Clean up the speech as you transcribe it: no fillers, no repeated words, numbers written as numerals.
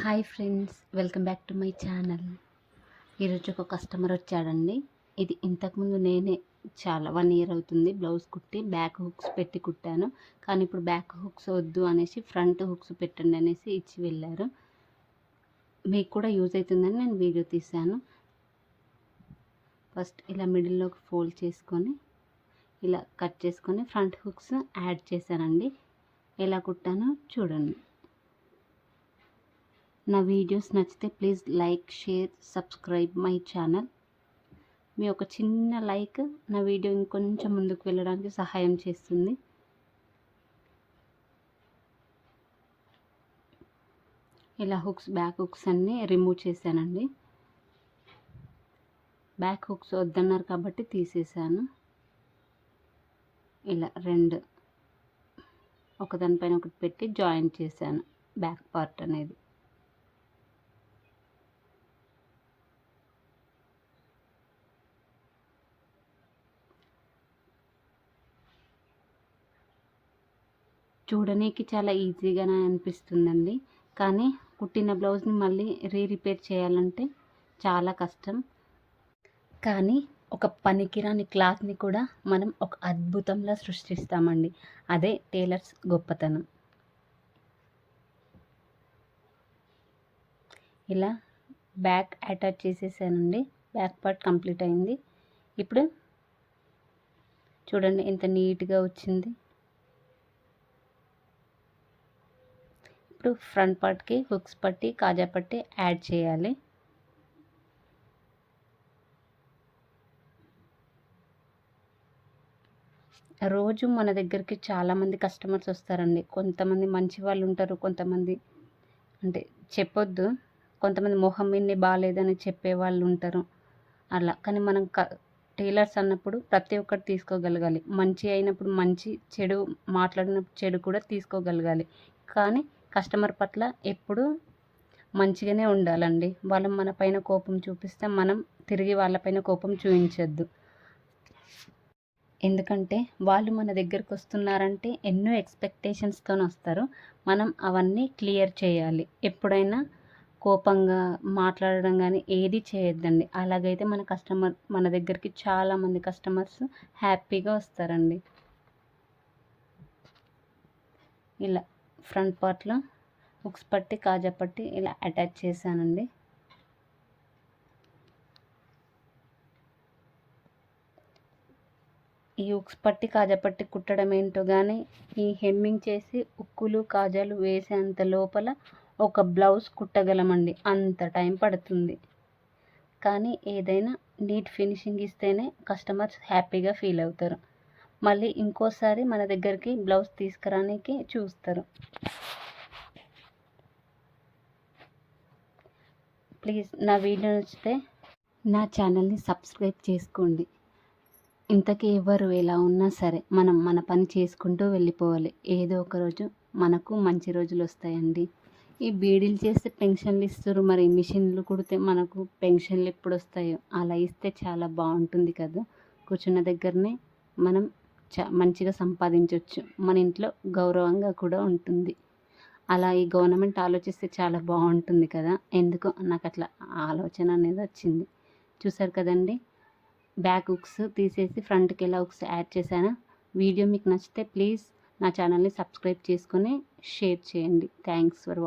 Hi friends, welcome back to my channel. ఈరోజు ఒక customer వచ్చాడండి. ఇది ఇంతకుముందు నేనే చాలా 1 ఇయర్ అవుతుంది బ్లౌజ్ కుట్టి బ్యాక్ హుక్స్ పెట్టి కుట్టాను. కానీ ఇప్పుడు బ్యాక్ హుక్స్ వద్దు అనేసి ఫ్రంట్ హుక్స్ పెట్టండి అనేసి ఇచ్చి వెళ్ళారు. మీకు కూడా యూజ్ అవుతుందని నేను వీడియో తీశాను. ఫస్ట్ ఇలా మిడిల్లోకి ఫోల్డ్ చేసుకొని ఇలా కట్ చేసుకొని ఫ్రంట్ హుక్స్ యాడ్ చేశానండి. ఎలా కుట్టానో చూడండి. నా వీడియోస్ నచ్చితే please like, share, subscribe my channel. మీ ఒక చిన్న లైక్ నా వీడియో ఇంకొంచెం ముందుకు వెళ్ళడానికి సహాయం చేస్తుంది. ఇలా బ్యాక్ హుక్స్ అన్నీ రిమూవ్ చేశానండి. బ్యాక్ హుక్స్ వద్దన్నారు కాబట్టి తీసేసాను. ఇలా 2 ఒకదానిపైన ఒకటి పెట్టి జాయిన్ చేశాను బ్యాక్ పార్ట్ అనేది. చూడడానికి చాలా ఈజీగానే అనిపిస్తుందండి, కానీ కుట్టిన బ్లౌజ్ని మళ్ళీ రిపేర్ చేయాలంటే చాలా కష్టం. కానీ ఒక పనికిరాని క్లాత్ని కూడా మనం ఒక అద్భుతంలా సృష్టిస్తామండి. అదే టైలర్స్ గొప్పతనం. ఇలా బ్యాక్ అటాచ్ చేసేసానండి. బ్యాక్ పార్ట్ కంప్లీట్ అయింది. ఇప్పుడు చూడండి ఎంత నీట్గా వచ్చింది. ఇప్పుడు ఫ్రంట్ పార్ట్కి హుక్స్ పట్టి, కాజా పట్టి యాడ్ చేయాలి. రోజు మన దగ్గరికి చాలామంది కస్టమర్స్ వస్తారండి. కొంతమంది మంచి వాళ్ళు ఉంటారు, కొంతమంది అంటే చెప్పొద్దు, కొంతమంది మొహం మీదనే బాగాలేదని చెప్పేవాళ్ళు ఉంటారు అలా. కానీ మనం టైలర్స్ అన్నప్పుడు ప్రతి ఒక్కటి తీసుకోగలగాలి. మంచి అయినప్పుడు మంచి, చెడు మాట్లాడినప్పుడు చెడు కూడా తీసుకోగలగాలి. కానీ కస్టమర్ పట్ల ఎప్పుడూ మంచిగానే ఉండాలండి. వాళ్ళు మన పైన కోపం చూపిస్తే మనం తిరిగి వాళ్ళపైన కోపం చూపించద్దు. ఎందుకంటే వాళ్ళు మన దగ్గరకు వస్తున్నారంటే ఎన్నో ఎక్స్పెక్టేషన్స్తో వస్తారు. మనం అవన్నీ క్లియర్ చేయాలి. ఎప్పుడైనా కోపంగా మాట్లాడడం కానీ ఏది చేయొద్దండి. అలాగైతే మన దగ్గరికి చాలామంది కస్టమర్స్ హ్యాపీగా వస్తారండి. ఇలా ఫ్రంట్ పార్ట్లో హుక్స్ పట్టి, కాజా పట్టి ఇలా అటాచ్ చేశానండి. ఈ హుక్స్ పట్టి, కాజా పట్టి కుట్టడం ఏంటో కానీ ఈ హెమ్మింగ్ చేసి ఉక్కులు, కాజాలు వేసేంత లోపల ఒక బ్లౌజ్ కుట్టగలమండి. అంత టైం పడుతుంది. కానీ ఏదైనా నీట్ ఫినిషింగ్ ఇస్తేనే కస్టమర్స్ హ్యాపీగా ఫీల్ అవుతారు. మళ్ళీ ఇంకోసారి మన దగ్గరికి బ్లౌజ్ తీసుకురానికి చూస్తారు. ప్లీజ్ నా వీడియో నచ్చితే నా ఛానల్ని సబ్స్క్రైబ్ చేసుకోండి. ఇంతకీ ఎవరు ఎలా ఉన్నా సరే మనం మన పని చేసుకుంటూ వెళ్ళిపోవాలి. ఏదో ఒక రోజు మనకు మంచి రోజులు వస్తాయండి. ఈ బీడీలు చేస్తే పెన్షన్లు ఇస్తారు, మరి మిషన్లు కుడితే మనకు పెన్షన్లు ఎప్పుడు వస్తాయో అలా ఇస్తే చాలా బాగుంటుంది కదా. కూర్చున్న దగ్గరనే మనం మంచిగా సంపాదించవచ్చు. మన ఇంట్లో గౌరవంగా కూడా ఉంటుంది. అలా ఈ గవర్నమెంట్ ఆలోచిస్తే చాలా బాగుంటుంది కదా. ఎందుకో నాకు అట్లా ఆలోచన అనేది వచ్చింది. చూసారు కదండి, బ్యాక్ హుక్స్ తీసేసి ఫ్రంట్కి ఎలా హుక్స్ యాడ్ చేశాను. వీడియో మీకు నచ్చితే ప్లీజ్ నా ఛానల్ని సబ్స్క్రైబ్ చేసుకొని షేర్ చేయండి. Thanks for watching.